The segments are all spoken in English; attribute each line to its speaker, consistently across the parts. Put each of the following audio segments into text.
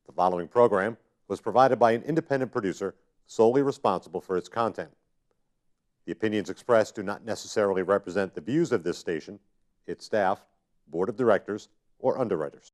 Speaker 1: The following program was provided by an independent producer solely responsible for its content. The opinions expressed do not necessarily represent the views of this station, its staff, board of directors, or underwriters.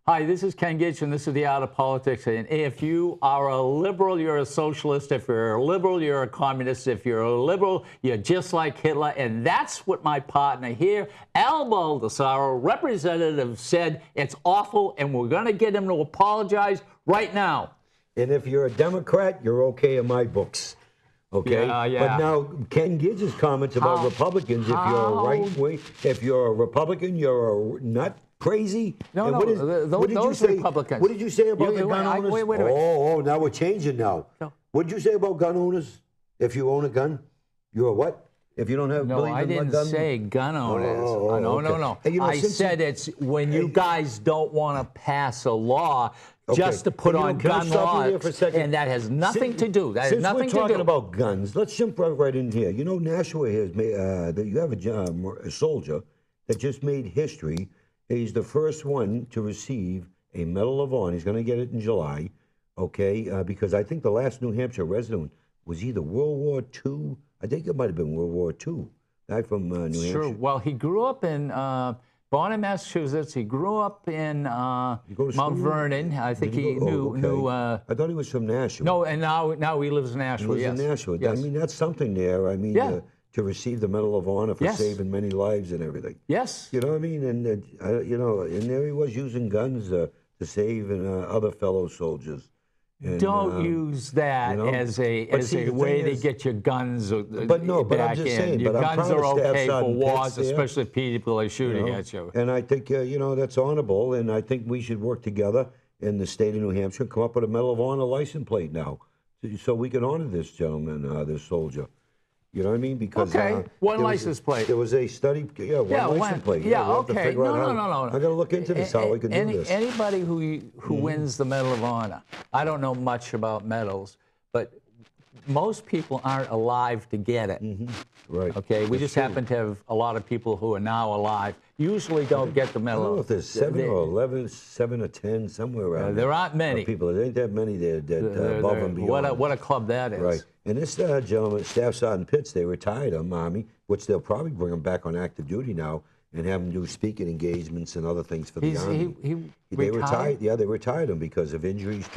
Speaker 2: Hi, this is Ken Gitch, and this is The Art of Politics. And if you are a liberal, you're a socialist. If you're a liberal, you're a communist. If you're a liberal, you're just like Hitler. And that's what my partner here, Al Baldessaro, representative, said. It's awful, and we're going to get him to apologize right now.
Speaker 3: And if you're a Democrat, you're okay in my books. Okay?
Speaker 2: Yeah.
Speaker 3: But now, Ken Gitz's comments about Republicans, if you're a right wing, if you're a Republican, you're a nut. Crazy?
Speaker 2: No, those Republicans.
Speaker 3: What did you say about the gun owners?
Speaker 2: Wait.
Speaker 3: Oh, now we're changing now. No. What did you say about gun owners? If you own a gun, you're a what? If you don't have
Speaker 2: no, I didn't say gun owners. No.
Speaker 3: Hey,
Speaker 2: I said it's when you guys don't want to pass a law just to put on gun laws, and that has nothing to do. That has nothing to do.
Speaker 3: Since we're talking about guns, let's jump right in here. You know, Nashua has made that you have a soldier that just made history. He's the first one to receive a Medal of Honor. He's going to get it in July, okay? Because I think the last New Hampshire resident was either World War II. I think it might have been World War II. Guy from New Hampshire.
Speaker 2: Sure. Well, he grew up in born in Massachusetts. He grew up in Mount Vernon. I think he knew.
Speaker 3: I thought he was from Nashua.
Speaker 2: No, and now he lives in Nashua.
Speaker 3: He lives in Nashua. Yes. I mean, that's something there. I mean. Yeah. To receive the Medal of Honor for saving many lives and everything.
Speaker 2: Yes.
Speaker 3: You know what I mean? And, you know, and there he was using guns to save other fellow soldiers. And,
Speaker 2: don't use that as a way to get your guns
Speaker 3: but I'm just saying,
Speaker 2: your guns are okay for wars, especially if people are shooting at you.
Speaker 3: And I think, you know, that's honorable, and I think we should work together in the state of New Hampshire and come up with a Medal of Honor license plate now so we can honor this gentleman, this soldier. You know what I mean? Because
Speaker 2: one license plate.
Speaker 3: There was a study, one license plate.
Speaker 2: Yeah, okay. No.
Speaker 3: I got to look into this, how we can do this.
Speaker 2: Anybody who wins the Medal of Honor, I don't know much about medals, but most people aren't alive to get it.
Speaker 3: Right.
Speaker 2: Okay, we just happen to have a lot of people who are now alive. Usually don't get the medal.
Speaker 3: I don't know if there's 7 or 11, 7 or 10, somewhere around
Speaker 2: there aren't many
Speaker 3: people. There ain't that many that above and beyond.
Speaker 2: What a club that is.
Speaker 3: Right. And this gentleman, Staff Sergeant Pitts, they retired him, Army, which they'll probably bring him back on active duty now and have him do speaking engagements and other things for the Army. They retired. Yeah, they retired him because of injuries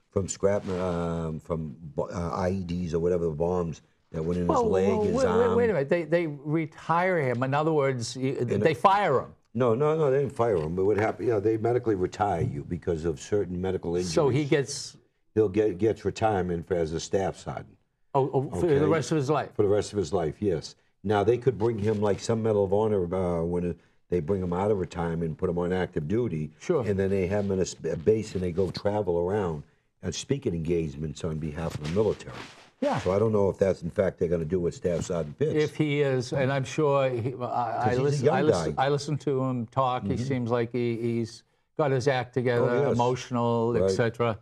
Speaker 3: from scrap, from IEDs or whatever, the bombs that went in his leg, his arm.
Speaker 2: Wait a minute. They retire him. In other words, they fire him.
Speaker 3: No, they didn't fire him. But what happened? You know, they medically retire you because of certain medical injuries.
Speaker 2: So he gets.
Speaker 3: He'll gets retirement as a staff sergeant.
Speaker 2: For the rest of his life.
Speaker 3: For the rest of his life, yes. Now they could bring him like some Medal of Honor when they bring him out of retirement and put him on active duty.
Speaker 2: Sure.
Speaker 3: And then they have him in a base and they go travel around and speaking engagements on behalf of the military.
Speaker 2: Yeah.
Speaker 3: So I don't know if that's in fact they're going to do with Staff Sergeant Pitts.
Speaker 2: If he is, and I'm sure I listen to him talk. He seems like he's got his act together, emotional, etc.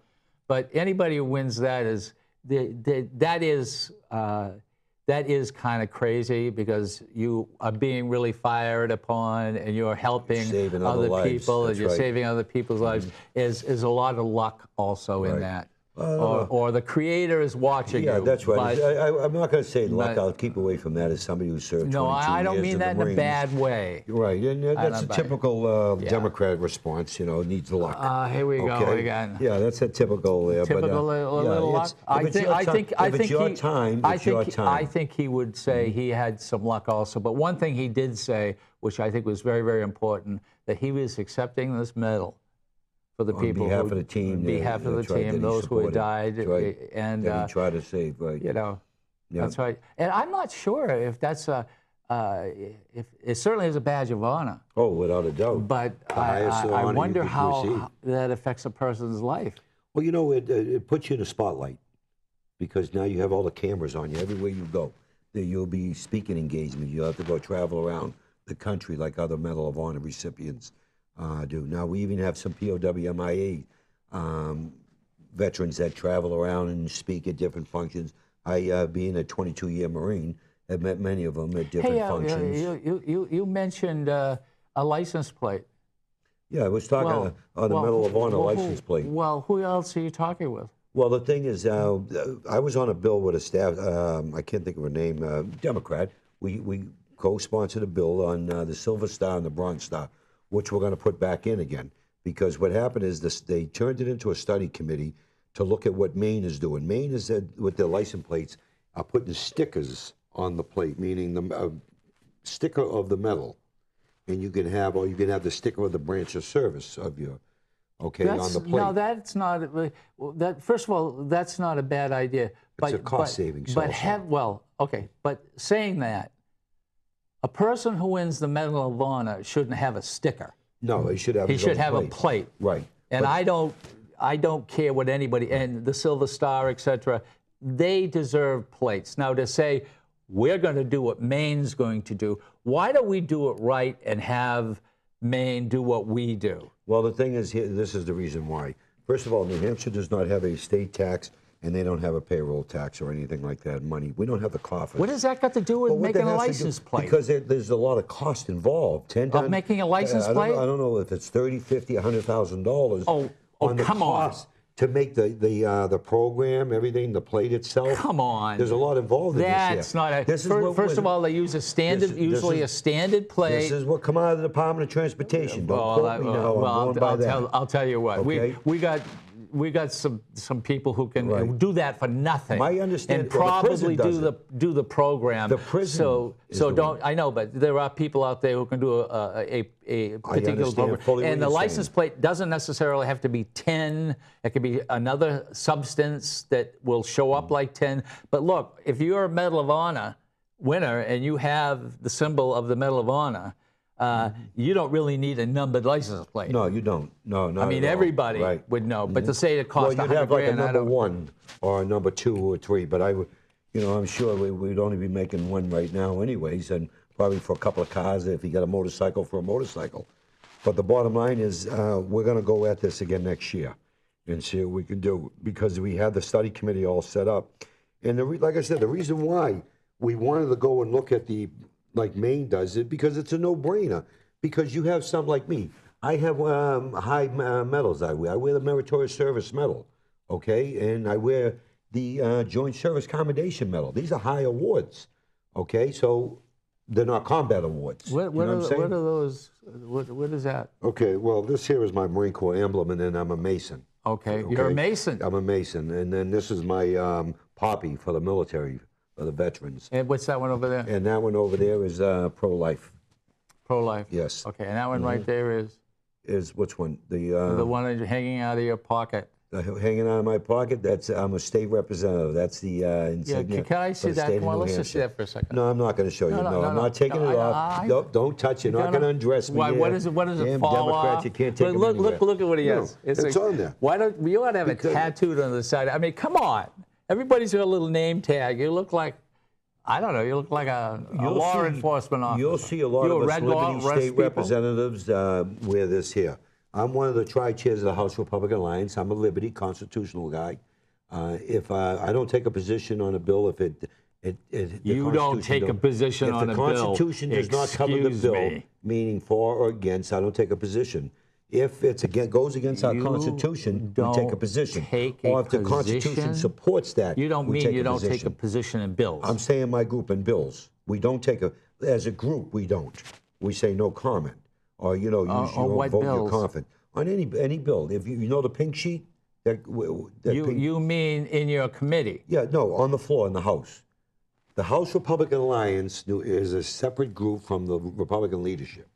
Speaker 2: But anybody who wins that is that is kind of crazy because you are being really fired upon and you're helping other people and you're saving other people's lives. Is a lot of luck also in that. or the creator is watching
Speaker 3: Yeah,
Speaker 2: you.
Speaker 3: that's right.
Speaker 2: But,
Speaker 3: I'm not going to say luck.
Speaker 2: but-
Speaker 3: I'll keep away from that as somebody who served 22
Speaker 2: no, I don't
Speaker 3: years
Speaker 2: mean
Speaker 3: in
Speaker 2: that
Speaker 3: the
Speaker 2: in a
Speaker 3: Marines.
Speaker 2: bad way.
Speaker 3: Right, and that's a
Speaker 2: don't buy it.
Speaker 3: typical Democratic response. You know, needs luck.
Speaker 2: Here we go
Speaker 3: Okay?
Speaker 2: again.
Speaker 3: Yeah, that's a typical there.
Speaker 2: Typical
Speaker 3: but,
Speaker 2: a little luck.
Speaker 3: If it's your time, it's your time.
Speaker 2: I think he would say he had some luck also. But one thing he did say, which I think was very, very important, that he was accepting this medal for the people
Speaker 3: on behalf
Speaker 2: who,
Speaker 3: of the team,
Speaker 2: on behalf of the
Speaker 3: that's right, that
Speaker 2: team,
Speaker 3: he
Speaker 2: those who had
Speaker 3: supported.
Speaker 2: died,
Speaker 3: That's right,
Speaker 2: and
Speaker 3: that he tried to save. Right.
Speaker 2: you know,
Speaker 3: Yeah.
Speaker 2: that's right. And I'm not sure if that's if it certainly is a badge of honor.
Speaker 3: Oh, without a doubt.
Speaker 2: But
Speaker 3: highest
Speaker 2: I
Speaker 3: honor you
Speaker 2: wonder
Speaker 3: could
Speaker 2: how
Speaker 3: receive.
Speaker 2: that affects a person's life.
Speaker 3: Well, you know, it puts you in the spotlight because now you have all the cameras on you everywhere you go. You'll be speaking engagements. You'll have to go travel around the country like other Medal of Honor recipients do. Now, we even have some POW/MIA veterans that travel around and speak at different functions. I, being a 22-year Marine, have met many of them at different functions.
Speaker 2: You mentioned a license plate.
Speaker 3: Yeah, I was talking on the Medal of Honor license plate.
Speaker 2: Well, who else are you talking with?
Speaker 3: Well, the thing is, I was on a bill with a staff, I can't think of her name, Democrat. We co-sponsored a bill on the Silver Star and the Bronze Star, which we're going to put back in again. Because what happened is they turned it into a study committee to look at what Maine is doing. Maine is, with their license plates, are putting stickers on the plate, meaning the sticker of the medal. And you can have, or you can have the sticker of the branch of service of your, on the plate.
Speaker 2: No, that's not. First of all, that's not a bad idea.
Speaker 3: It's a cost savings
Speaker 2: But
Speaker 3: also.
Speaker 2: But saying that, a person who wins the Medal of Honor shouldn't have a sticker.
Speaker 3: No, he should have.
Speaker 2: He should have a plate.
Speaker 3: Right.
Speaker 2: And I don't care what anybody, and the Silver Star, etc. They deserve plates. Now to say we're going to do what Maine's going to do, why don't we do it right and have Maine do what we do?
Speaker 3: Well, the thing is, this is the reason why. First of all, New Hampshire does not have a state tax, and they don't have a payroll tax or anything like that. Money. We don't have the coffers.
Speaker 2: What does that got to do with making a license plate?
Speaker 3: Because there's a lot of cost involved.
Speaker 2: Of making a license plate?
Speaker 3: I don't know if it's $30,000, $50,000, $100,000.
Speaker 2: Oh, come on.
Speaker 3: To make the program, everything, the plate itself.
Speaker 2: Come on.
Speaker 3: There's a lot involved in this.
Speaker 2: That's not a. First of all, they use a standard, usually a standard plate.
Speaker 3: This is what come out of the Department of Transportation. Don't quote me now. I'm going by that.
Speaker 2: I'll tell you what.
Speaker 3: Okay?
Speaker 2: We got some people who can do that for nothing.
Speaker 3: My understanding,
Speaker 2: and probably
Speaker 3: the
Speaker 2: do the program.
Speaker 3: The prison.
Speaker 2: So don't. I know, but there are people out there who can do a particular program.
Speaker 3: Fully
Speaker 2: And
Speaker 3: what
Speaker 2: the
Speaker 3: you're
Speaker 2: license
Speaker 3: saying.
Speaker 2: plate doesn't necessarily have to be 10. It could be another substance that will show up like 10. But look, if you're a Medal of Honor winner and you have the symbol of the Medal of Honor, you don't really need a numbered license plate.
Speaker 3: No, you don't. No, not
Speaker 2: I mean,
Speaker 3: at all.
Speaker 2: everybody
Speaker 3: Right.
Speaker 2: would know. But to say it costs
Speaker 3: Well, you'd
Speaker 2: $100
Speaker 3: have like a
Speaker 2: grand, I
Speaker 3: number
Speaker 2: don't.
Speaker 3: one or a number 2 or 3, but I would, I'm sure we'd only be making one right now anyways, and probably for a couple of cars if you got a motorcycle for a motorcycle. But the bottom line is we're going to go at this again next year and see what we can do because we have the study committee all set up. And like I said, the reason why we wanted to go and look at like Maine does it because it's a no-brainer. Because you have some like me. I have high medals I wear. I wear the Meritorious Service Medal, okay? And I wear the Joint Service Commendation Medal. These are high awards, okay? So they're not combat awards.
Speaker 2: What are those? What is that?
Speaker 3: Okay, well, this here is my Marine Corps emblem, and then I'm a Mason.
Speaker 2: Okay, you're a Mason.
Speaker 3: I'm a Mason. And then this is my poppy for the military, for the veterans.
Speaker 2: And what's that one over there?
Speaker 3: And that one over there is pro-life.
Speaker 2: Pro-life.
Speaker 3: Yes.
Speaker 2: Okay, and that one right there is
Speaker 3: which one?
Speaker 2: the one hanging out of your pocket.
Speaker 3: Hanging out of my pocket. I'm a state representative. That's the insignia.
Speaker 2: Can I see
Speaker 3: for the
Speaker 2: that?
Speaker 3: state of
Speaker 2: Come on,
Speaker 3: New
Speaker 2: let's just see
Speaker 3: Hampshire.
Speaker 2: that for a second.
Speaker 3: No, I'm not going to show you. No, I'm not taking it off. Don't touch it. You're not going to undress me.
Speaker 2: Why?
Speaker 3: There.
Speaker 2: What is it? What is it?
Speaker 3: Damn
Speaker 2: Fall
Speaker 3: Democrats,
Speaker 2: off?
Speaker 3: you can't take them anywhere.
Speaker 2: Look at what he has.
Speaker 3: It's on there.
Speaker 2: Why don't you ought to have
Speaker 3: Because-
Speaker 2: it tattooed on the side? I mean, come on. Everybody's got a little name tag. You look like. I don't know. You look like a law enforcement officer.
Speaker 3: You'll see a lot of us Liberty state representatives wear this here. I'm one of the tri-chairs of the House Republican Alliance. I'm a Liberty constitutional guy. If I don't take a position on a bill, if
Speaker 2: You don't take a position on a bill.
Speaker 3: If the Constitution does not cover the
Speaker 2: Excuse
Speaker 3: bill,
Speaker 2: me.
Speaker 3: meaning for or against, I don't take a position. If it's goes against our
Speaker 2: You
Speaker 3: Constitution, we take a
Speaker 2: don't
Speaker 3: position.
Speaker 2: take a
Speaker 3: Or if the Constitution
Speaker 2: position?
Speaker 3: supports that,
Speaker 2: You don't
Speaker 3: we
Speaker 2: mean
Speaker 3: take
Speaker 2: you
Speaker 3: a
Speaker 2: don't take a
Speaker 3: position.
Speaker 2: position in bills.
Speaker 3: I'm saying my group in bills. We don't take as a group, we don't. We say no comment. Or, use
Speaker 2: on
Speaker 3: your
Speaker 2: what
Speaker 3: vote your
Speaker 2: bills?
Speaker 3: confidence. On any bill. If you know the pink sheet? That pink,
Speaker 2: You mean in your committee?
Speaker 3: yeah, no, on the floor in the House. The House Republican Alliance is a separate group from the Republican leadership.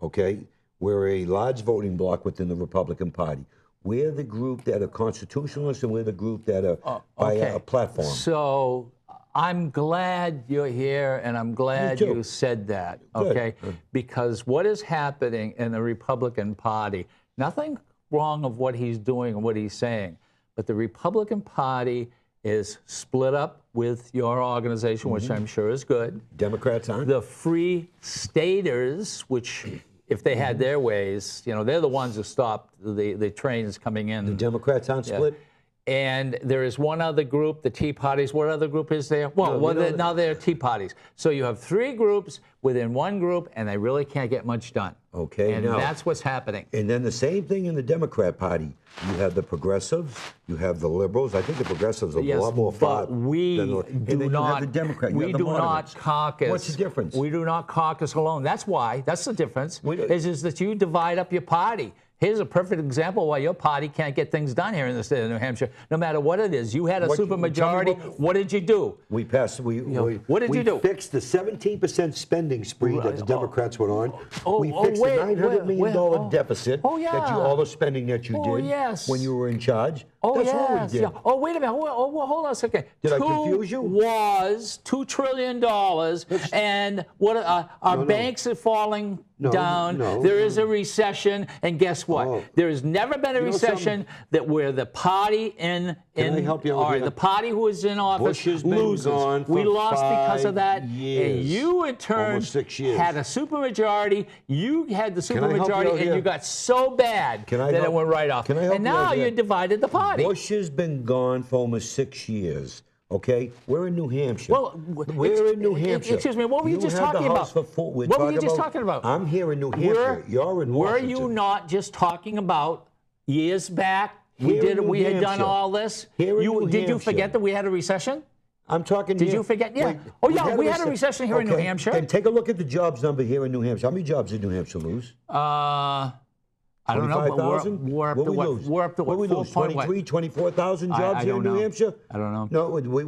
Speaker 3: Okay? We're a large voting bloc within the Republican Party. We're the group that are constitutionalists, and we're the group that are by a platform.
Speaker 2: So I'm glad you're here, and I'm glad
Speaker 3: too.
Speaker 2: you said that,
Speaker 3: Good.
Speaker 2: okay? Because what is happening in the Republican Party, nothing wrong of what he's doing and what he's saying, but the Republican Party is split up with your organization, which I'm sure is good.
Speaker 3: Democrats aren't?
Speaker 2: The Free Staters, which if they had their ways, they're the ones who stopped the trains coming in.
Speaker 3: The Democrats aren't split?
Speaker 2: And there is one other group, the Tea Parties. What other group is there? Well, now they're Tea Parties. So you have three groups within one group, and they really can't get much done.
Speaker 3: Okay,
Speaker 2: and
Speaker 3: now-
Speaker 2: that's what's happening.
Speaker 3: And then the same thing in the Democrat Party. You have the progressives, you have the liberals. I think the progressives are a lot more far.
Speaker 2: But we
Speaker 3: than the, and
Speaker 2: do
Speaker 3: then
Speaker 2: not.
Speaker 3: You have the Democrat. You
Speaker 2: We
Speaker 3: have the
Speaker 2: do not
Speaker 3: moderates.
Speaker 2: caucus.
Speaker 3: What's the difference?
Speaker 2: We do not caucus alone. That's why. That's the difference.
Speaker 3: We do-
Speaker 2: Is that you divide up your party. Here's a perfect example why your party can't get things done here in the state of New Hampshire, no matter what it is. You had a
Speaker 3: What-
Speaker 2: supermajority.
Speaker 3: tell me
Speaker 2: What did you do?
Speaker 3: We passed.
Speaker 2: what did you do?
Speaker 3: We fixed the 17% spending spree that the Democrats went on.
Speaker 2: Oh,
Speaker 3: we
Speaker 2: oh,
Speaker 3: fixed
Speaker 2: wait,
Speaker 3: the $900 million
Speaker 2: oh,
Speaker 3: deficit.
Speaker 2: oh, yeah.
Speaker 3: All the spending that you
Speaker 2: Oh,
Speaker 3: did
Speaker 2: yes.
Speaker 3: when you were in charge.
Speaker 2: Oh,
Speaker 3: That's
Speaker 2: yes.
Speaker 3: what we did.
Speaker 2: Yeah. Oh, wait a minute. Hold on a second.
Speaker 3: Did I confuse you?
Speaker 2: Was $2 trillion, and what? Our banks are falling down. There is a recession, and guess what?
Speaker 3: Oh.
Speaker 2: There has never been a recession that where the party
Speaker 3: Can I help you out
Speaker 2: or
Speaker 3: here?
Speaker 2: the party who is in office
Speaker 3: Bush has been
Speaker 2: loses.
Speaker 3: gone for
Speaker 2: We lost because
Speaker 3: 5
Speaker 2: of that, and
Speaker 3: years.
Speaker 2: you in turn
Speaker 3: Almost 6 years.
Speaker 2: had a supermajority. You had the
Speaker 3: I help you out
Speaker 2: supermajority, and
Speaker 3: here?
Speaker 2: you got so bad
Speaker 3: Can I
Speaker 2: that it
Speaker 3: help-
Speaker 2: went right off.
Speaker 3: can I help
Speaker 2: and
Speaker 3: you out
Speaker 2: now
Speaker 3: here?
Speaker 2: you divided the party.
Speaker 3: Bush has been gone for almost 6 years. Okay, we're in New Hampshire.
Speaker 2: Well,
Speaker 3: we're in New Hampshire.
Speaker 2: Excuse me, what were you just
Speaker 3: have the
Speaker 2: talking
Speaker 3: House
Speaker 2: about?
Speaker 3: For full, we're
Speaker 2: What were you
Speaker 3: talking
Speaker 2: just talking about?
Speaker 3: I'm here in New Hampshire. You're in
Speaker 2: Were
Speaker 3: Washington.
Speaker 2: you not just talking about years back?
Speaker 3: Here in New
Speaker 2: We had done
Speaker 3: Hampshire.
Speaker 2: all this.
Speaker 3: Here in New
Speaker 2: Did you
Speaker 3: Hampshire.
Speaker 2: forget that we had a recession?
Speaker 3: I'm talking.
Speaker 2: Did
Speaker 3: here.
Speaker 2: you forget? Yeah.
Speaker 3: Wait,
Speaker 2: Oh, yeah, we had a recession here in New
Speaker 3: Okay,
Speaker 2: Hampshire.
Speaker 3: And take a look at the jobs number here in New Hampshire. How many jobs did New Hampshire lose?
Speaker 2: I don't know. But
Speaker 3: 25,000?
Speaker 2: we're up to what? We're up to what?
Speaker 3: What we lose? 23, 24,000 jobs
Speaker 2: I
Speaker 3: here
Speaker 2: don't
Speaker 3: in New
Speaker 2: know.
Speaker 3: Hampshire?
Speaker 2: I don't know.
Speaker 3: No, we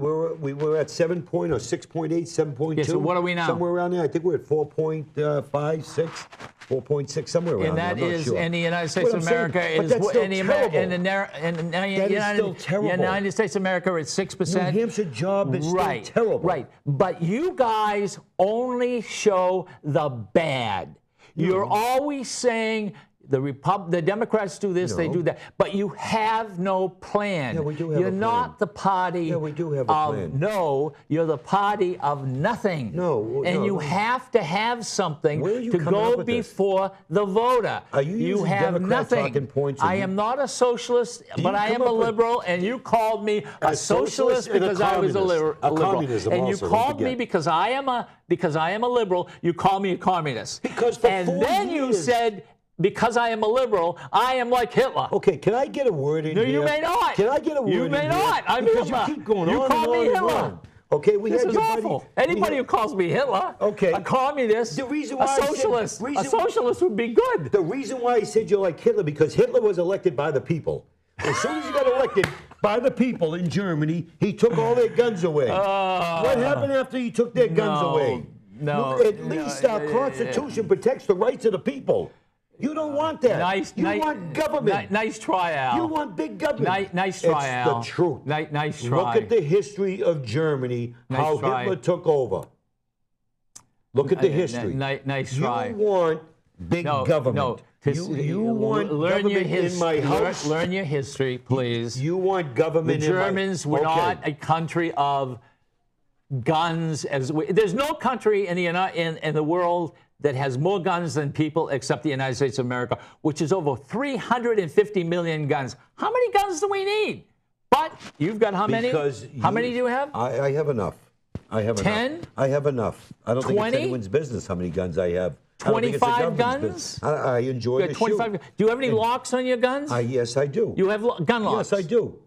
Speaker 3: were at 7 point or 6.8, 7.2.
Speaker 2: Yeah, so what are we now?
Speaker 3: Somewhere around there. I think we're at 4.5, 6, 4.6, somewhere around
Speaker 2: And
Speaker 3: there.
Speaker 2: that
Speaker 3: I'm not
Speaker 2: is
Speaker 3: sure.
Speaker 2: in the United States
Speaker 3: What
Speaker 2: of
Speaker 3: I'm saying,
Speaker 2: America
Speaker 3: but
Speaker 2: is
Speaker 3: that's still
Speaker 2: in the
Speaker 3: terrible.
Speaker 2: United States of America it's 6%.
Speaker 3: New Hampshire job is
Speaker 2: Right,
Speaker 3: still terrible.
Speaker 2: right. But you guys only show the bad. You're always saying the Democrats do this, they
Speaker 3: No.
Speaker 2: do that, but you have no plan.
Speaker 3: Yeah, we do have
Speaker 2: You're
Speaker 3: a plan.
Speaker 2: not the party
Speaker 3: Yeah, we do have a
Speaker 2: of
Speaker 3: plan.
Speaker 2: no, you're the party of nothing.
Speaker 3: No,
Speaker 2: and
Speaker 3: no,
Speaker 2: you
Speaker 3: no.
Speaker 2: have to have something
Speaker 3: Where are you
Speaker 2: to
Speaker 3: coming
Speaker 2: go
Speaker 3: up with this?
Speaker 2: before the voter.
Speaker 3: Are you using
Speaker 2: have
Speaker 3: Democrat
Speaker 2: nothing.
Speaker 3: talking points and
Speaker 2: I
Speaker 3: you-
Speaker 2: am not a socialist, but
Speaker 3: you
Speaker 2: I am
Speaker 3: come
Speaker 2: a
Speaker 3: up with-
Speaker 2: liberal, and you called me a socialist
Speaker 3: and a
Speaker 2: because I was a
Speaker 3: communist. A
Speaker 2: liberal.
Speaker 3: communism
Speaker 2: And you
Speaker 3: also, don't
Speaker 2: called me
Speaker 3: forget.
Speaker 2: because I am a liberal, you call me a communist.
Speaker 3: Because for
Speaker 2: and
Speaker 3: 4
Speaker 2: then you
Speaker 3: years-
Speaker 2: said, because I am a liberal, I am like Hitler.
Speaker 3: Okay, can I get a word in
Speaker 2: No,
Speaker 3: here?
Speaker 2: you may not.
Speaker 3: Can I get a word
Speaker 2: You
Speaker 3: in
Speaker 2: may
Speaker 3: here?
Speaker 2: not. I'm
Speaker 3: because
Speaker 2: Hitler.
Speaker 3: you keep going
Speaker 2: You
Speaker 3: on
Speaker 2: call
Speaker 3: and
Speaker 2: me
Speaker 3: on and
Speaker 2: Hitler.
Speaker 3: on. Okay, we
Speaker 2: This
Speaker 3: had
Speaker 2: is
Speaker 3: your
Speaker 2: awful.
Speaker 3: buddy.
Speaker 2: Anybody who calls me Hitler,
Speaker 3: Okay.
Speaker 2: a communist,
Speaker 3: The reason
Speaker 2: a
Speaker 3: why I said-
Speaker 2: socialist,
Speaker 3: reason-
Speaker 2: a socialist would be good.
Speaker 3: The reason why I said you're like Hitler, because Hitler was elected by the people. As soon as he got elected by the people in Germany, he took all their guns away. What happened after he took their guns
Speaker 2: no,
Speaker 3: away?
Speaker 2: no,
Speaker 3: At least our Constitution protects the rights of the people. You don't want that. You want government.
Speaker 2: Nice try, Al.
Speaker 3: You want big government.
Speaker 2: Nice try,
Speaker 3: It's
Speaker 2: Al.
Speaker 3: the truth.
Speaker 2: Nice try.
Speaker 3: Look at the history of Germany, how
Speaker 2: try.
Speaker 3: Hitler took over. Look at the history.
Speaker 2: Nice try.
Speaker 3: You want big government. You want
Speaker 2: learn your
Speaker 3: government in my house.
Speaker 2: Learn your history, please.
Speaker 3: You want
Speaker 2: The
Speaker 3: government
Speaker 2: Germans
Speaker 3: in my
Speaker 2: were not a country of guns. There's no country in the world that has more guns than people except the United States of America, which is over 350 million guns. How many guns do we need? But you've got how many? How many do you have?
Speaker 3: I have enough. I have
Speaker 2: 10?
Speaker 3: enough. I have enough. I don't think
Speaker 2: 20?
Speaker 3: it's anyone's business how many guns I have. I don't think it's the
Speaker 2: 25
Speaker 3: government's
Speaker 2: guns?
Speaker 3: business. I enjoy
Speaker 2: You
Speaker 3: the
Speaker 2: got 25.
Speaker 3: shoot.
Speaker 2: Do you have any locks on your guns?
Speaker 3: Yes, I do.
Speaker 2: You have gun locks?
Speaker 3: Yes, I do.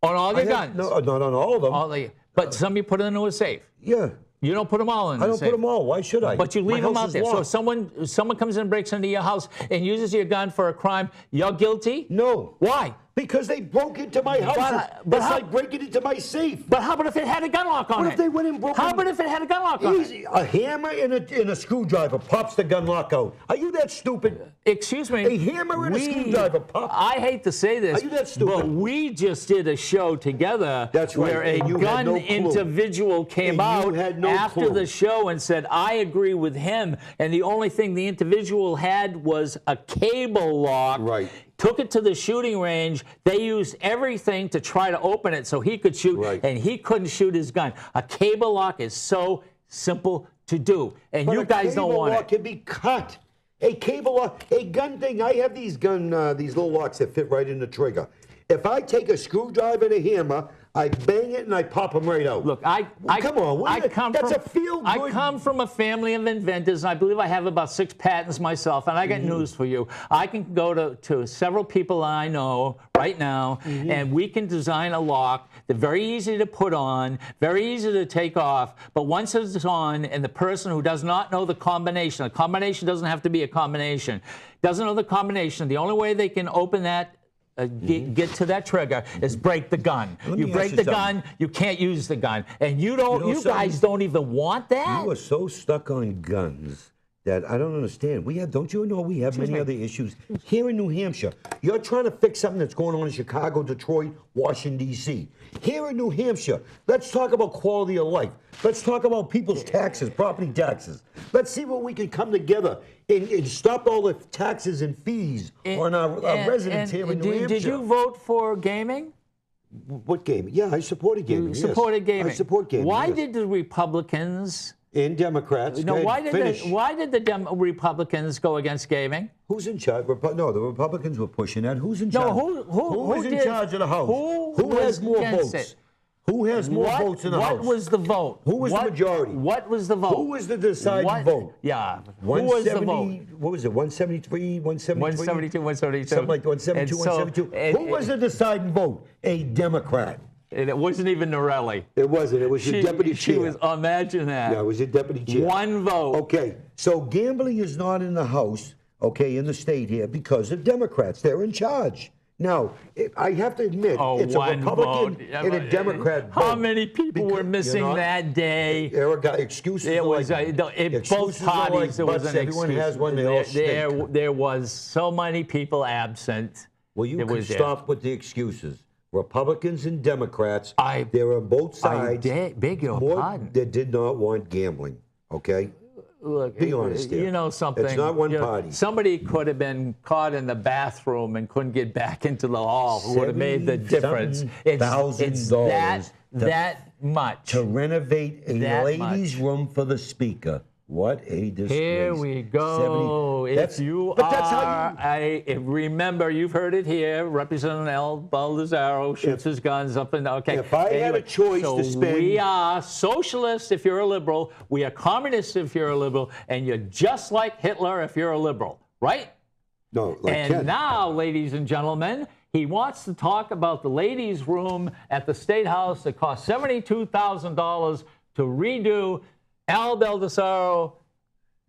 Speaker 2: On all your
Speaker 3: I have-
Speaker 2: guns?
Speaker 3: No, not on all of them.
Speaker 2: But some you put into a safe.
Speaker 3: Yeah.
Speaker 2: You don't put them all in
Speaker 3: I
Speaker 2: the
Speaker 3: don't
Speaker 2: safe.
Speaker 3: put them all. Why should I?
Speaker 2: But you leave
Speaker 3: My
Speaker 2: them
Speaker 3: house
Speaker 2: out
Speaker 3: is
Speaker 2: there. So
Speaker 3: locked.
Speaker 2: if someone comes in and breaks into your house and uses your gun for a crime, you're guilty?
Speaker 3: No.
Speaker 2: Why?
Speaker 3: Because they broke into my house.
Speaker 2: but
Speaker 3: It's
Speaker 2: how-
Speaker 3: like breaking into my safe.
Speaker 2: But how about if it had a gun lock on it?
Speaker 3: What if they went and broke
Speaker 2: How
Speaker 3: in-
Speaker 2: about if it had a gun lock on it?
Speaker 3: Easy. A hammer and a screwdriver pops the gun lock out. Are you that stupid?
Speaker 2: Excuse me.
Speaker 3: A hammer and a screwdriver pop.
Speaker 2: I hate to say this,
Speaker 3: Are you that stupid?
Speaker 2: but we just did a show together
Speaker 3: That's right,
Speaker 2: where a
Speaker 3: and you had
Speaker 2: gun
Speaker 3: no clue.
Speaker 2: individual came
Speaker 3: And you
Speaker 2: out
Speaker 3: had no
Speaker 2: after
Speaker 3: clue.
Speaker 2: the show and said, I agree with him. And the only thing the individual had was a cable lock.
Speaker 3: Right.
Speaker 2: Took it to the shooting range. They used everything to try to open it so he could shoot,
Speaker 3: Right.
Speaker 2: and he couldn't shoot his gun. A cable lock is so simple to do, and
Speaker 3: But
Speaker 2: you
Speaker 3: a
Speaker 2: guys don't
Speaker 3: cable
Speaker 2: want
Speaker 3: lock
Speaker 2: it.
Speaker 3: can be cut. A cable lock, a gun thing. I have these these little locks that fit right in the trigger. If I take a screwdriver and a hammer, I bang it and I pop them right out.
Speaker 2: Look,
Speaker 3: Come on, that's a feel-good.
Speaker 2: I come from a family of inventors, and I believe I have about 6 patents myself. And I got news for you. I can go to several people I know right now, and we can design a lock. They're very easy to put on, very easy to take off. But once it's on, and the person who does not know the combination doesn't have to be a combination, doesn't know the combination, the only way they can open that. Get to that trigger is break the gun.
Speaker 3: Let
Speaker 2: You
Speaker 3: me
Speaker 2: break
Speaker 3: ask
Speaker 2: the
Speaker 3: you something.
Speaker 2: gun, you can't use the gun, and you guys
Speaker 3: something?
Speaker 2: don't even want that.
Speaker 3: You are so stuck on guns that I don't understand. Don't you know we have many other issues here in New Hampshire? You're trying to fix something that's going on in Chicago, Detroit, Washington, D.C. Here in New Hampshire, let's talk about quality of life. Let's talk about people's taxes, property taxes. Let's see what we can come together and stop all the taxes and fees on our residents here in New Hampshire.
Speaker 2: Did you vote for gaming?
Speaker 3: What gaming? Yeah, I supported gaming.
Speaker 2: You supported gaming.
Speaker 3: I support gaming.
Speaker 2: Why
Speaker 3: yes.
Speaker 2: did the Republicans?
Speaker 3: And Democrats.
Speaker 2: No,
Speaker 3: Go
Speaker 2: why
Speaker 3: ahead,
Speaker 2: did
Speaker 3: finish.
Speaker 2: Republicans go against gaming?
Speaker 3: Who's in charge? No, the Republicans were pushing that. Who's in
Speaker 2: No,
Speaker 3: charge?
Speaker 2: who
Speaker 3: is in
Speaker 2: did-
Speaker 3: charge of the House?
Speaker 2: who
Speaker 3: has
Speaker 2: was
Speaker 3: more
Speaker 2: against
Speaker 3: votes?
Speaker 2: it?
Speaker 3: Who has more votes in the House?
Speaker 2: What was the vote?
Speaker 3: Who was the majority?
Speaker 2: What was the vote?
Speaker 3: Who was the deciding vote?
Speaker 2: Yeah. Who was the vote?
Speaker 3: What was it? 173, 173?
Speaker 2: 172, 172.
Speaker 3: Something like 172,
Speaker 2: And so-
Speaker 3: 172. Who was the deciding vote? A Democrat.
Speaker 2: And it wasn't even Norelli.
Speaker 3: It wasn't. It was your deputy chair.
Speaker 2: She was, imagine that.
Speaker 3: Yeah, it was your deputy chair.
Speaker 2: One vote.
Speaker 3: Okay, so gambling is not in the House, okay, in the state here because of Democrats. They're in charge. Now, I have to admit, it's a
Speaker 2: one
Speaker 3: Republican
Speaker 2: vote.
Speaker 3: and a Democrat vote.
Speaker 2: How many people were missing that day?
Speaker 3: Excuses
Speaker 2: It
Speaker 3: are
Speaker 2: was
Speaker 3: like,
Speaker 2: both
Speaker 3: excuses are
Speaker 2: parties.
Speaker 3: like
Speaker 2: There was
Speaker 3: butts.
Speaker 2: an
Speaker 3: Everyone
Speaker 2: excuse.
Speaker 3: has one. They all stink.
Speaker 2: There was so many people absent.
Speaker 3: Well, you
Speaker 2: It
Speaker 3: can
Speaker 2: was there.
Speaker 3: stop with the excuses. Republicans and Democrats,
Speaker 2: I-
Speaker 3: they're on both sides.
Speaker 2: beg your
Speaker 3: more
Speaker 2: pardon.
Speaker 3: that did not want gambling, okay?
Speaker 2: Look,
Speaker 3: Be honest here.
Speaker 2: you know something.
Speaker 3: It's not one
Speaker 2: you know,
Speaker 3: party.
Speaker 2: Somebody could have been caught in the bathroom and couldn't get back into the hall. Who would have made the difference? It's
Speaker 3: $70,000
Speaker 2: that much.
Speaker 3: To renovate a
Speaker 2: That
Speaker 3: ladies' room for the speaker. What a disgrace.
Speaker 2: Here we go.
Speaker 3: 70
Speaker 2: If you
Speaker 3: but that's how
Speaker 2: are, remember, you've heard it here. Representative El Baldessaro shoots his guns up and okay.
Speaker 3: If I had a choice
Speaker 2: so
Speaker 3: to spend-
Speaker 2: we are socialists if you're a liberal. We are communists if you're a liberal, and you're just like Hitler if you're a liberal, right?
Speaker 3: No, like
Speaker 2: And
Speaker 3: Ken.
Speaker 2: now, ladies and gentlemen, he wants to talk about the ladies' room at the State House that cost $72,000 to redo. Al Baldessaro,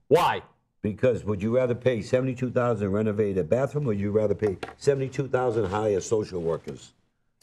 Speaker 2: why?
Speaker 3: Because would you rather pay $72,000 to renovate a bathroom, or would you rather pay $72,000 to hire social workers?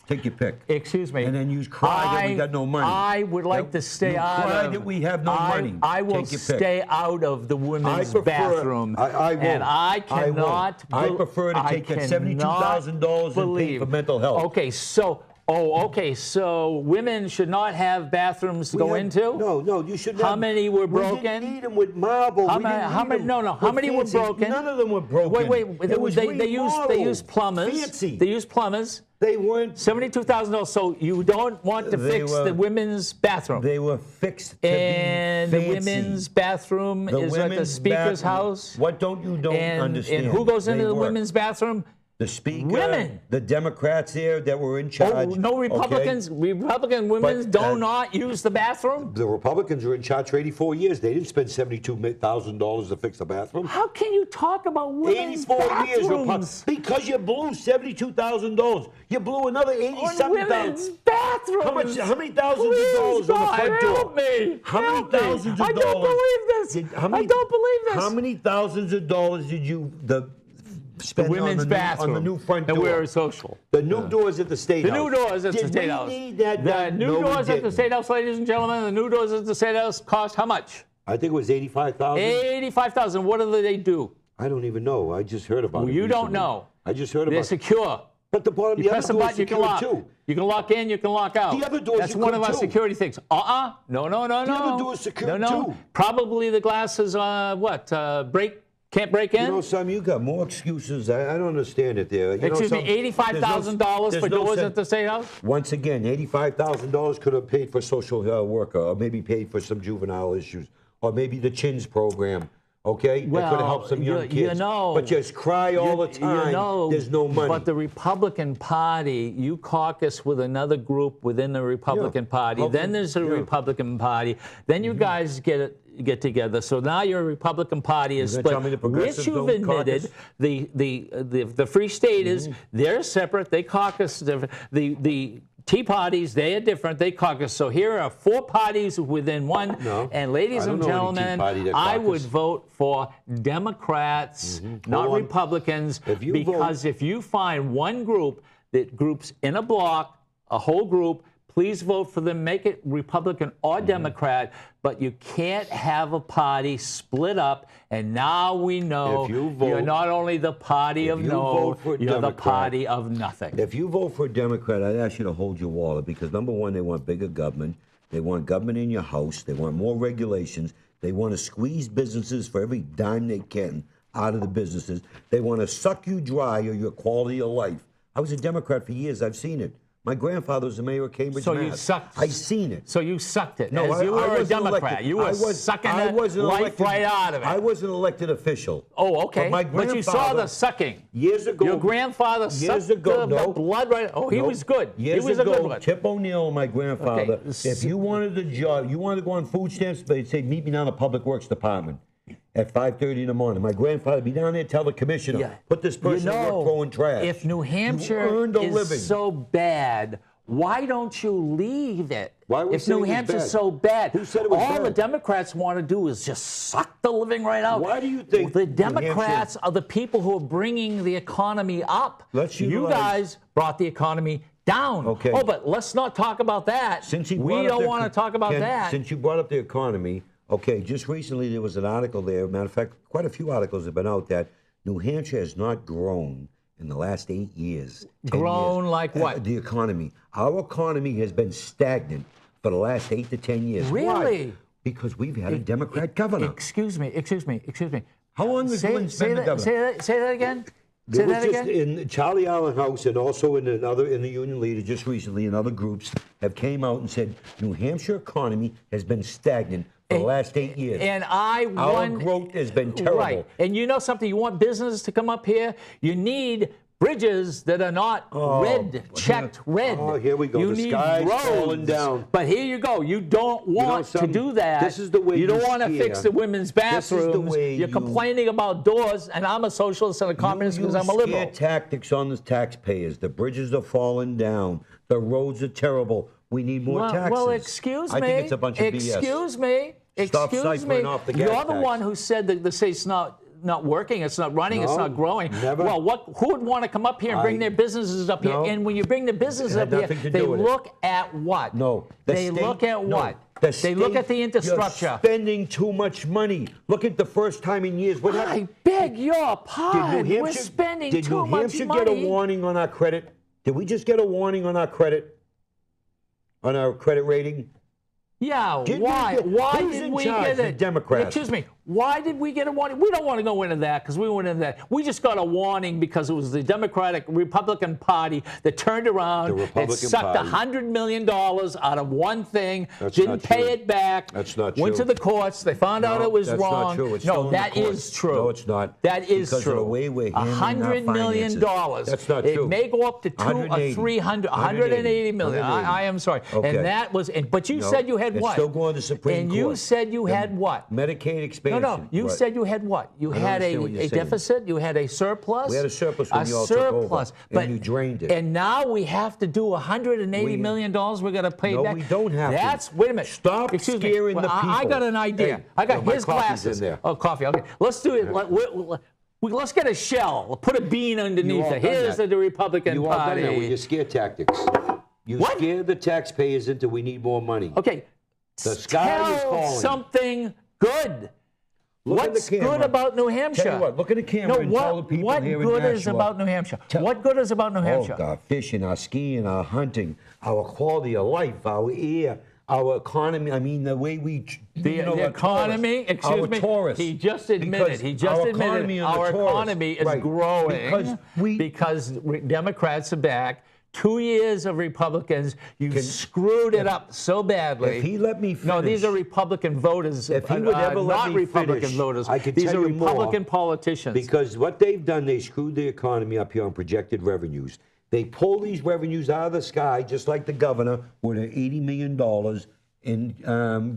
Speaker 3: Take your pick.
Speaker 2: Excuse me.
Speaker 3: And then you cry that we got no money.
Speaker 2: I would like to stay
Speaker 3: you
Speaker 2: out
Speaker 3: cry
Speaker 2: of.
Speaker 3: that we have no money.
Speaker 2: I will
Speaker 3: Take your pick.
Speaker 2: stay out of the women's
Speaker 3: prefer-
Speaker 2: bathroom.
Speaker 3: I won't.
Speaker 2: And I
Speaker 3: I won't.
Speaker 2: cannot.
Speaker 3: I prefer to take that $72,000 and pay for mental health.
Speaker 2: Okay, so. Okay. So women should not have bathrooms to go into.
Speaker 3: No, you should.
Speaker 2: How many were broken?
Speaker 3: We didn't need them with marble.
Speaker 2: How
Speaker 3: We
Speaker 2: many?
Speaker 3: didn't
Speaker 2: How
Speaker 3: need
Speaker 2: many?
Speaker 3: them
Speaker 2: No. How
Speaker 3: with
Speaker 2: many
Speaker 3: fancy.
Speaker 2: were broken?
Speaker 3: None of them were broken.
Speaker 2: Wait.
Speaker 3: It was
Speaker 2: They used plumbers.
Speaker 3: Fancy.
Speaker 2: They used plumbers.
Speaker 3: They weren't.
Speaker 2: $72,000. So you don't want to
Speaker 3: They
Speaker 2: fix
Speaker 3: were-
Speaker 2: the women's bathroom.
Speaker 3: They were fixed to
Speaker 2: And
Speaker 3: be
Speaker 2: the
Speaker 3: fancy.
Speaker 2: women's bathroom
Speaker 3: The
Speaker 2: is at the
Speaker 3: women's
Speaker 2: speaker's
Speaker 3: bathroom-
Speaker 2: house.
Speaker 3: What don't you
Speaker 2: And
Speaker 3: understand?
Speaker 2: who goes into
Speaker 3: They
Speaker 2: the
Speaker 3: work.
Speaker 2: women's bathroom?
Speaker 3: The speaker,
Speaker 2: Women.
Speaker 3: the Democrats there that were in charge.
Speaker 2: Oh, no Republicans.
Speaker 3: Okay?
Speaker 2: Republican women
Speaker 3: But,
Speaker 2: do not use the bathroom.
Speaker 3: The Republicans were in charge for 84 years. They didn't spend $72,000 to fix a bathroom.
Speaker 2: How can you talk about women's
Speaker 3: 84 years,
Speaker 2: bathrooms?
Speaker 3: because you blew $72,000. You blew another
Speaker 2: On
Speaker 3: $87,000.
Speaker 2: women's bathrooms.
Speaker 3: How many thousands
Speaker 2: Please,
Speaker 3: of dollars on the
Speaker 2: God,
Speaker 3: front door?
Speaker 2: help me.
Speaker 3: How many
Speaker 2: Help me.
Speaker 3: thousands of
Speaker 2: I
Speaker 3: dollars?
Speaker 2: don't believe this. I don't believe this.
Speaker 3: How many thousands of dollars did you spend
Speaker 2: women's
Speaker 3: on
Speaker 2: bathroom
Speaker 3: the new front door?
Speaker 2: And we're social.
Speaker 3: The new doors at the State
Speaker 2: The
Speaker 3: House.
Speaker 2: new doors at the State House.
Speaker 3: Did we need that
Speaker 2: The
Speaker 3: done?
Speaker 2: new
Speaker 3: No, we
Speaker 2: doors at the
Speaker 3: didn't.
Speaker 2: State House, ladies and gentlemen, the new doors at the State House cost how much?
Speaker 3: I think it was $85,000.
Speaker 2: $85,000. What do they do?
Speaker 3: I don't even know. I just heard about
Speaker 2: Well,
Speaker 3: it
Speaker 2: you don't
Speaker 3: recently.
Speaker 2: know.
Speaker 3: I just heard
Speaker 2: They're
Speaker 3: about it.
Speaker 2: secure.
Speaker 3: But the bottom,
Speaker 2: You
Speaker 3: the
Speaker 2: press
Speaker 3: other
Speaker 2: a
Speaker 3: door is
Speaker 2: button, you can
Speaker 3: secure
Speaker 2: lock.
Speaker 3: too.
Speaker 2: You can lock in, you can lock out.
Speaker 3: The other doors
Speaker 2: That's
Speaker 3: you
Speaker 2: one
Speaker 3: could
Speaker 2: of our
Speaker 3: too.
Speaker 2: security things. No.
Speaker 3: other door is secure
Speaker 2: No.
Speaker 3: too.
Speaker 2: Probably the glass is can't break in?
Speaker 3: You know, Sam, you got more excuses. I don't understand it there. You
Speaker 2: Excuse
Speaker 3: know,
Speaker 2: me, $85,000 for doors at the State House?
Speaker 3: Once again, $85,000 could have paid for social worker, or maybe paid for some juvenile issues, or maybe the CHINS program. Okay, that could have helped some young kids.
Speaker 2: You know,
Speaker 3: but just cry all the time.
Speaker 2: You know,
Speaker 3: there's no money.
Speaker 2: But the Republican Party, you caucus with another group within the Republican Party. Then there's a Republican Party. Then you guys get together. So now your Republican Party is
Speaker 3: You're gonna
Speaker 2: split,
Speaker 3: tell me the progressives
Speaker 2: which you've
Speaker 3: don't
Speaker 2: admitted.
Speaker 3: caucus?
Speaker 2: The Free Staters, they're separate. They caucus different. The Tea parties, they are different. They caucus. So here are 4 parties within one.
Speaker 3: No,
Speaker 2: And ladies
Speaker 3: I
Speaker 2: and
Speaker 3: don't know any Tea
Speaker 2: gentlemen,
Speaker 3: Party that
Speaker 2: I
Speaker 3: caucus.
Speaker 2: would vote for Democrats, not
Speaker 3: Hold on.
Speaker 2: Republicans,
Speaker 3: If you
Speaker 2: because if you find one group that groups in a block, a whole group, please vote for them. Make it Republican or Democrat, but you can't have a party split up. And now we know
Speaker 3: If you vote-
Speaker 2: you're not only the party of
Speaker 3: you
Speaker 2: no,
Speaker 3: vote for
Speaker 2: you're the
Speaker 3: Democrat-
Speaker 2: party of nothing.
Speaker 3: If you vote for a Democrat, I'd ask you to hold your wallet because, number one, they want bigger government. They want government in your house. They want more regulations. They want to squeeze businesses for every dime they can out of the businesses. They want to suck you dry of your quality of life. I was a Democrat for years. I've seen it. My grandfather was the mayor of Cambridge,
Speaker 2: So
Speaker 3: Mass.
Speaker 2: you sucked.
Speaker 3: I've seen it.
Speaker 2: So you sucked it.
Speaker 3: No,
Speaker 2: As you were a
Speaker 3: wasn't
Speaker 2: Democrat.
Speaker 3: elected.
Speaker 2: You were sucking the life right out of it.
Speaker 3: I was an elected official.
Speaker 2: Oh, okay. But you saw the sucking.
Speaker 3: Years ago.
Speaker 2: Your grandfather sucked the blood right. Oh, he was good.
Speaker 3: Years
Speaker 2: he was
Speaker 3: ago,
Speaker 2: a good one.
Speaker 3: Tip O'Neill, my grandfather,
Speaker 2: Okay.
Speaker 3: if you wanted a job, you wanted to go on food stamps, they'd say, meet me down at the Public Works Department at 5:30 in the morning. My grandfather would be down there, tell the commissioner, put this person to work throwing trash.
Speaker 2: If New
Speaker 3: You
Speaker 2: Hampshire
Speaker 3: earned a
Speaker 2: is
Speaker 3: living.
Speaker 2: so bad, why don't you leave it?
Speaker 3: Why are we
Speaker 2: if
Speaker 3: saying
Speaker 2: New
Speaker 3: it's
Speaker 2: Hampshire's
Speaker 3: bad?
Speaker 2: so bad,
Speaker 3: Who said it was
Speaker 2: all
Speaker 3: bad?
Speaker 2: the Democrats want to do is just suck the living right out.
Speaker 3: Why do you think
Speaker 2: the
Speaker 3: New
Speaker 2: Democrats
Speaker 3: Hampshire-
Speaker 2: are the people who are bringing the economy up?
Speaker 3: Let's
Speaker 2: you
Speaker 3: utilize-
Speaker 2: guys brought the economy down.
Speaker 3: Okay.
Speaker 2: Oh, but let's not talk about that. We don't want to talk about
Speaker 3: Ken,
Speaker 2: that.
Speaker 3: Since you brought up the economy, okay, just recently there was an article there. Matter of fact, quite a few articles have been out that New Hampshire has not grown in the last 8 years. 10
Speaker 2: Grown
Speaker 3: years.
Speaker 2: like what?
Speaker 3: The economy. Our economy has been stagnant for the last 8 to 10 years. Why?
Speaker 2: Really?
Speaker 3: Because we've had a Democrat governor.
Speaker 2: Excuse me.
Speaker 3: How long has Lynn's been the governor?
Speaker 2: Say that again.
Speaker 3: There
Speaker 2: Say
Speaker 3: was
Speaker 2: that
Speaker 3: just
Speaker 2: again.
Speaker 3: in Charlie Allen House and also in the Union Leader just recently and other groups have came out and said New Hampshire economy has been stagnant for the last 8 years.
Speaker 2: And our
Speaker 3: growth has been terrible.
Speaker 2: Right. And you know something? You want business to come up here? You need bridges that are not checked red.
Speaker 3: Oh, here we go.
Speaker 2: You
Speaker 3: The
Speaker 2: need
Speaker 3: sky's
Speaker 2: roads.
Speaker 3: falling down.
Speaker 2: But here you go. You don't want to
Speaker 3: something?
Speaker 2: do that.
Speaker 3: This is the way
Speaker 2: you don't
Speaker 3: you
Speaker 2: want to
Speaker 3: scare.
Speaker 2: fix the women's
Speaker 3: This is the
Speaker 2: bathrooms.
Speaker 3: way
Speaker 2: You're
Speaker 3: you-
Speaker 2: complaining about doors, and I'm a socialist and a communist because I'm a liberal.
Speaker 3: Scare tactics on the taxpayers. The bridges are falling down. The roads are terrible. We need more taxes.
Speaker 2: Well, excuse me.
Speaker 3: I think it's a bunch of BS.
Speaker 2: Excuse me.
Speaker 3: Stop
Speaker 2: Excuse me.
Speaker 3: siphoning off the gas
Speaker 2: You're the
Speaker 3: tax.
Speaker 2: one who said that the state's not working, it's not running, it's
Speaker 3: No,
Speaker 2: not growing.
Speaker 3: never.
Speaker 2: Well, who would want to come up here and bring their businesses up
Speaker 3: No.
Speaker 2: here? And when you bring the businesses
Speaker 3: It
Speaker 2: up
Speaker 3: had
Speaker 2: here,
Speaker 3: nothing to
Speaker 2: they
Speaker 3: do with it.
Speaker 2: look at what?
Speaker 3: No.
Speaker 2: They look at what? They look at the infrastructure.
Speaker 3: You're spending too much money. Look at the first time in years. What
Speaker 2: I
Speaker 3: happened?
Speaker 2: beg your pardon.
Speaker 3: Did New
Speaker 2: We're
Speaker 3: Hampshire,
Speaker 2: spending
Speaker 3: did
Speaker 2: too
Speaker 3: New
Speaker 2: much
Speaker 3: Hampshire
Speaker 2: money.
Speaker 3: get a warning on our credit? Did we just get a warning on our credit? On our credit rating?
Speaker 2: Yeah,
Speaker 3: Did we
Speaker 2: why?
Speaker 3: get-
Speaker 2: Why
Speaker 3: who's
Speaker 2: did
Speaker 3: in
Speaker 2: we
Speaker 3: charge?
Speaker 2: get
Speaker 3: The
Speaker 2: it?
Speaker 3: Democrats.
Speaker 2: Excuse me. Why did we get a warning? We don't want to go into that because we went into that. We just got a warning because it was the Republican Party that turned around and sucked $100 million out of one thing, didn't pay it back.
Speaker 3: That's not true.
Speaker 2: Went to the courts. They found out it was wrong.
Speaker 3: That's not true. It's still
Speaker 2: no,
Speaker 3: in the
Speaker 2: that
Speaker 3: courts.
Speaker 2: is true.
Speaker 3: No, it's not.
Speaker 2: That is
Speaker 3: because
Speaker 2: true.
Speaker 3: Of the way we're handling
Speaker 2: $100 million.
Speaker 3: That's not true.
Speaker 2: It may go up to 180 million. I am sorry.
Speaker 3: Okay.
Speaker 2: And that was. But you said you had what?
Speaker 3: It's still going to Supreme Court.
Speaker 2: And you said you had what?
Speaker 3: Medicaid expansion.
Speaker 2: No. You said you had what? You had a deficit. You had a surplus.
Speaker 3: We had a surplus when you all took over, and you drained it.
Speaker 2: And now we have to do $180 million. We're going to pay back.
Speaker 3: No, we don't have to.
Speaker 2: Wait a minute.
Speaker 3: Stop scaring the people.
Speaker 2: I got an idea.
Speaker 3: Hey,
Speaker 2: I got
Speaker 3: my
Speaker 2: his
Speaker 3: coffee's
Speaker 2: glasses.
Speaker 3: in there.
Speaker 2: Oh, coffee. Okay. Let's do it. Let's get a shell. Put a bean underneath it. Here's the Republican
Speaker 3: Party. You all done that with your scare tactics. You scare the taxpayers into we need more money.
Speaker 2: Okay.
Speaker 3: The sky is falling.
Speaker 2: Something good. What's good about New Hampshire?
Speaker 3: Tell you what, look at the camera and tell the people here in Nashua.
Speaker 2: What good is about New Hampshire? What good is about New Hampshire?
Speaker 3: Our fishing, our skiing, our hunting, our quality of life, our air, our economy. I mean, the way we...
Speaker 2: The economy, excuse me,
Speaker 3: tourists.
Speaker 2: he just admitted, our economy is growing because Democrats are back. 2 years of Republicans, you screwed it up so badly.
Speaker 3: If he let me finish.
Speaker 2: No, these are Republican voters.
Speaker 3: If he would ever let me
Speaker 2: Republican
Speaker 3: finish,
Speaker 2: voters.
Speaker 3: I could
Speaker 2: These
Speaker 3: tell
Speaker 2: are
Speaker 3: you
Speaker 2: Republican
Speaker 3: more,
Speaker 2: politicians.
Speaker 3: Because what they've done, they screwed the economy up here on projected revenues. They pull these revenues out of the sky, just like the governor, with an $80 million in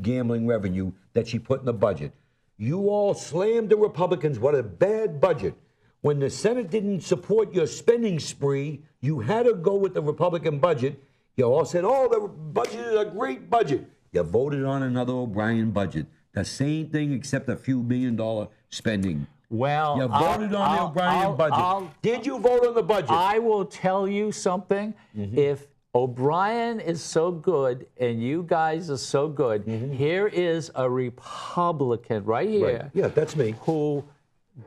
Speaker 3: gambling revenue that she put in the budget. You all slammed the Republicans. What a bad budget. When the Senate didn't support your spending spree, you had to go with the Republican budget. You all said, oh, the budget is a great budget. You voted on another O'Brien budget. The same thing except a few $1 million spending.
Speaker 2: Well,
Speaker 3: you voted on the O'Brien budget. Did you vote on the budget?
Speaker 2: I will tell you something. If O'Brien is so good and you guys are so good, here is a Republican right here.
Speaker 3: Right. Yeah, that's me.
Speaker 2: Who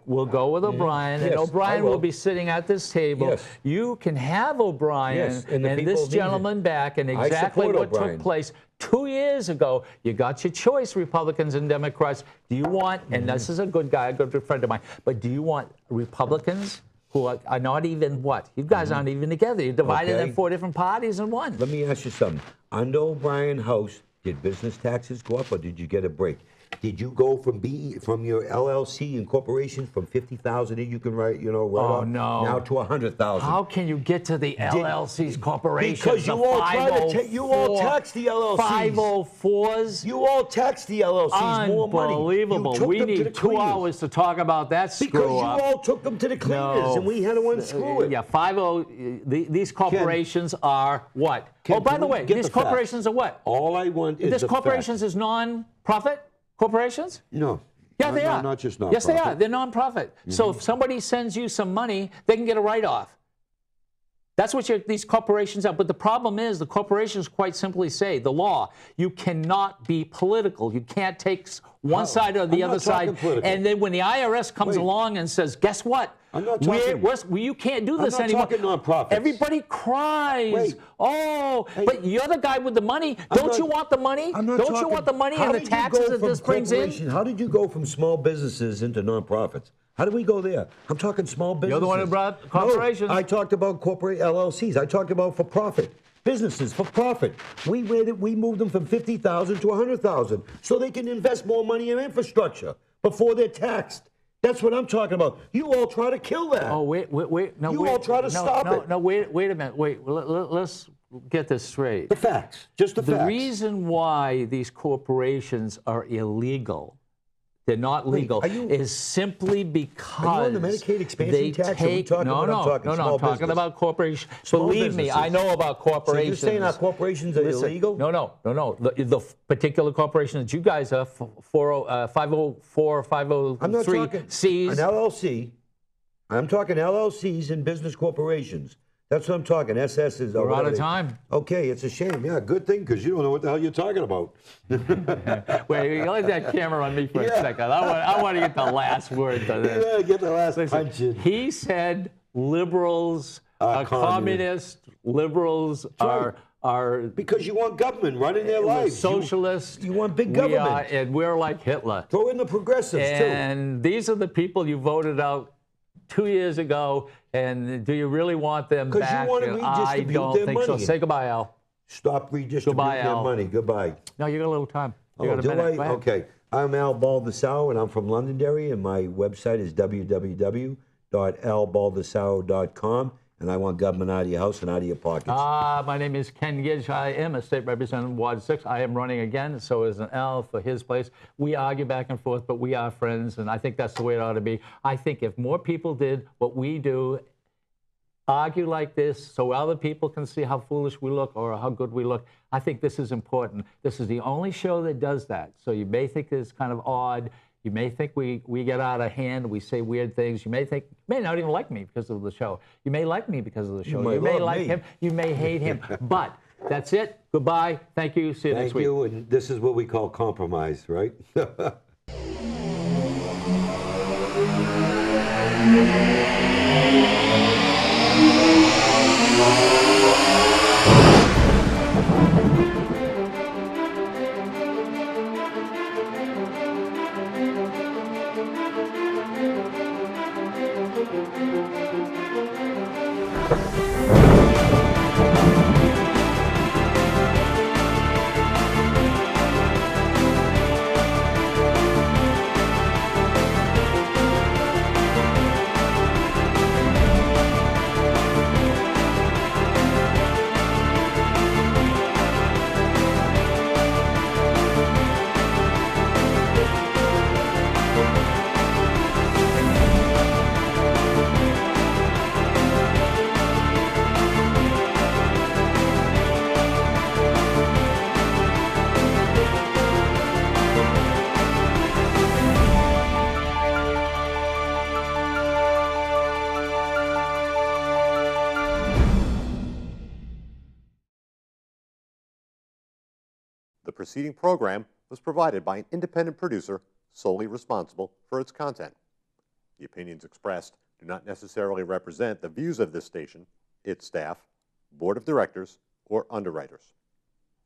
Speaker 2: will go with O'Brien, and O'Brien will be sitting at this table.
Speaker 3: Yes.
Speaker 2: You can have O'Brien and this gentleman back, and exactly what took place 2 years ago. You got your choice, Republicans and Democrats. Do you want, and this is a good guy, a good friend of mine, but do you want Republicans who are not even what? You guys aren't even together. You're divided in 4 different parties in one.
Speaker 3: Let me ask you something. Under O'Brien House, did business taxes go up or did you get a break? Did you go from your LLC and corporation from 50,000 that you can write, off now to 100,000?
Speaker 2: How can you get to the LLCs, corporations?
Speaker 3: Because you all tax the LLCs.
Speaker 2: 504s.
Speaker 3: You all tax the LLCs more money.
Speaker 2: Unbelievable. We need 2 hours to talk about that screw
Speaker 3: because you
Speaker 2: up.
Speaker 3: all took them to the cleaners and we had to unscrew it.
Speaker 2: Yeah, these corporations are what? Oh, by the way, these corporations are what?
Speaker 3: All I want is
Speaker 2: this corporations is non-profit corporations?
Speaker 3: No.
Speaker 2: Yeah, they are.
Speaker 3: Not just non-profit.
Speaker 2: Yes, they are. They're non-profit. So if somebody sends you some money, they can get a write-off. That's what these corporations are. But the problem is the corporations quite simply say, the law, you cannot be political. You can't take one side or the other side. And then when the IRS comes along and says, guess what?
Speaker 3: I'm not talking.
Speaker 2: You can't do this anymore.
Speaker 3: I'm not talking nonprofits.
Speaker 2: Everybody cries. But you're the guy with the money. Don't you want the money? Don't you want the money and the taxes that this brings in?
Speaker 3: How did you go from small businesses into nonprofits? How did we go there? I'm talking small businesses.
Speaker 2: You're the one who brought corporations.
Speaker 3: No, I talked about corporate LLCs. I talked about for profit. Businesses for profit. We moved them from 50,000 to 100,000 so they can invest more money in infrastructure before they're taxed. That's what I'm talking about. You all try to kill that.
Speaker 2: Oh, wait. No,
Speaker 3: you all try to stop it.
Speaker 2: No, wait a minute. Let's get this straight.
Speaker 3: The facts. Just the facts.
Speaker 2: The reason why these corporations are illegal, they're not legal, is simply because
Speaker 3: are you on the Medicaid expansion tax? I'm talking
Speaker 2: about corporations. Believe me, I know about corporations.
Speaker 3: So you're saying our corporations are illegal?
Speaker 2: No. The particular corporation that you guys are, 504, 503
Speaker 3: I'm not talking
Speaker 2: C's.
Speaker 3: An LLC. I'm talking LLCs and business corporations. That's what I'm talking. SS is.
Speaker 2: We're out of time.
Speaker 3: Okay, it's a shame. Yeah, good thing, because you don't know what the hell you're talking about.
Speaker 2: Wait, you let that camera on me for a second. I want to get the last word to this.
Speaker 3: Yeah, get the last punch in.
Speaker 2: He said liberals are communist. Liberals are are
Speaker 3: Because you want government running their
Speaker 2: we're
Speaker 3: lives.
Speaker 2: socialists.
Speaker 3: You want big
Speaker 2: We
Speaker 3: government.
Speaker 2: are, and we're like Hitler.
Speaker 3: Throw in the progressives, too.
Speaker 2: And these are the people you voted out 2 years ago. And do you really want them
Speaker 3: 'Cause you
Speaker 2: back?
Speaker 3: wanna
Speaker 2: And
Speaker 3: redistribute
Speaker 2: I don't
Speaker 3: their
Speaker 2: think so.
Speaker 3: money.
Speaker 2: Say goodbye, Al.
Speaker 3: Stop redistributing
Speaker 2: Goodbye,
Speaker 3: their
Speaker 2: Al.
Speaker 3: money. Goodbye.
Speaker 2: No, you got a little time. You got a
Speaker 3: do
Speaker 2: minute.
Speaker 3: I?
Speaker 2: Go ahead.
Speaker 3: Okay. I'm Al Baldessau, and I'm from Londonderry, and my website is www.albaldessau.com, and I want government out of your house and out of your pockets.
Speaker 2: My name is Ken Gidge. I am a state representative in Ward 6. I am running again, so is an Al for his place. We argue back and forth, but we are friends, and I think that's the way it ought to be. I think if more people did what we do, argue like this so other people can see how foolish we look or how good we look, I think this is important. This is the only show that does that. So you may think it's kind of odd. You may think we get out of hand. We say weird things. You may think, you may not even like me because of the show. You may like me because of the show. You may like him. You may hate him. But that's it. Goodbye. Thank you. See you next week.
Speaker 3: Thank you, and this is what we call compromise, right?
Speaker 1: The preceding program was provided by an independent producer solely responsible for its content. The opinions expressed do not necessarily represent the views of this station, its staff, board of directors, or underwriters.